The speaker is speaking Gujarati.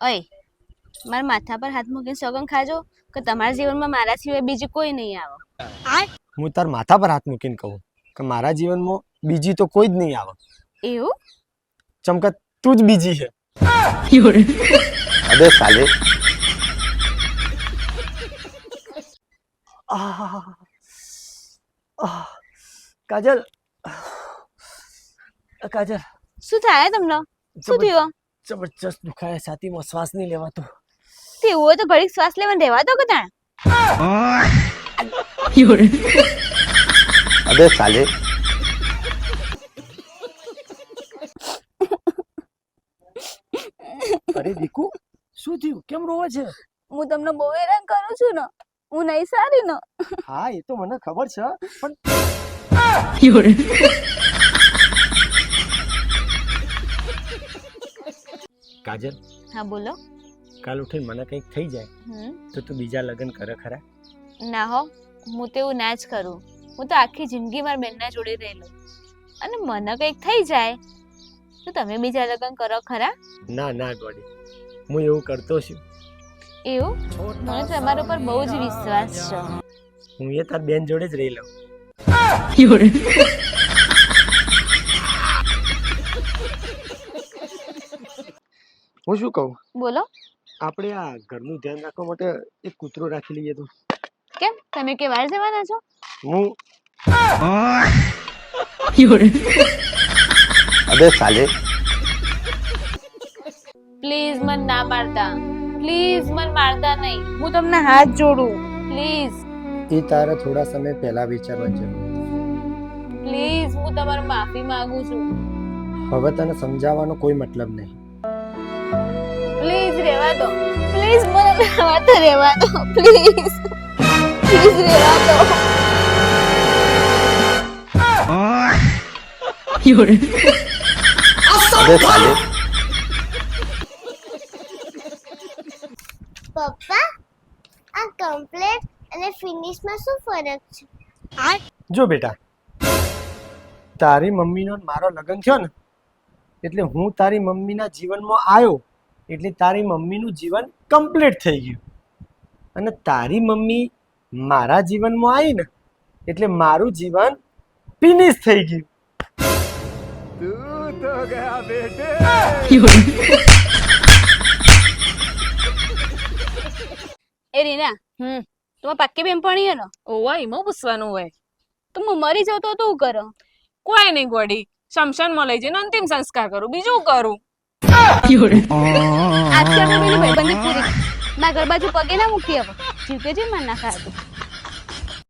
ઓય મારા માથા પર હાથ મૂકીને સોગંદ ખાજો કે તમારા જીવનમાં મારા સિવાય બીજું કોઈ નહીં આવે. હું તાર માથા પર હાથ મૂકીને કહું કે મારા જીવનમાં બીજી તો કોઈ જ નહીં આવે. એવું? ચમકા તું જ બીજી છે. અબે સાલે કાજલ કાજલ શું થાય તમને? શું થયું? જબરજસ્ત દુખાય છાતીમાં શ્વાસ નહીં લેવાતો. તેવું હોય તો ઘડીક શ્વાસ લેવાનો રહેવા દો કે તાણ. અબે સાલે અરે દીકુ શું થયું? કેમ રોવે છે? હું તમને બહુ હેરાન કરું છું ને. હું નહીં સારી ને. હા એ તો મને ખબર છે પણ કાજલ હા બોલો. કાલ ઉઠીને મને કંઈક થઈ જાય તો તું બીજા લગ્ન કરે ખરા? ના હો, હું તો એવું ના જ કરું. હું તો આખી જિંદગી મારા બેનના જોડે રહેલો અને મને કંઈક થઈ જાય તો તમે બીજા લગ્ન કરો ખરા? ના ના ગોડી, હું એવું કરતો છું. એવું? મને તમારા ઉપર બહુ જ વિશ્વાસ છે. હું એ તાર બેન જોડે જ રહી લઉં. હું શું કહું, બોલો. આપણે આ ઘરનું ધ્યાન રાખવા માટે એક કૂતરો રાખી લઈએ તો? કેમ, તમે કે વાર જવાના છો? હું અબે સાલે પ્લીઝ મન ના મારતા. પ્લીઝ મન મારતા નહીં. હું તમને હાથ જોડું. પ્લીઝ એ તારે થોડા સમય પહેલા વિચારવા જરૂર. પ્લીઝ હું તમારી માફી માંગુ છું. હવે તને સમજાવવાનો કોઈ મતલબ નહીં. પ્લીઝ રહેવા દો. પ્લીઝ મને રહેવા તો રહેવા દો. પ્લીઝ પ્લીઝ રહેવા દો. અબે સાલે પપ્પા, આ કમ્પ્લીટ અને ફિનિશમાં શું ફરક છે? જો બેટા, તારી મમ્મીનો ને મારો લગ્ન થયો ને એટલે હું તારી મમ્મીના જીવનમાં આવ્યો એટલે તારી મમ્મીનું જીવન કમ્પ્લીટ થઈ ગયું, અને તારી મમ્મી મારા જીવનમાં આવી ને એટલે મારું જીવન ફિનિશ થઈ ગયું. તું તો ગયા બેટે. એ રીના, તમે પાક્કી બેનપણી હે ને? ઓવા એમાં પૂછવાનું હોય. તો હું મરી જાઉં તો શું કરો? કોઈ નહીં ગોડી, શમશાનમાં લઈ જઈને અંતિમ સંસ્કાર કરું, બીજું કરું. આજકાલ તો પેલી ભાઈબંધી પૂરી મારા ઘર બાજુ પગે ના મૂકી હવે જીવકે જે માર નાખા હતું.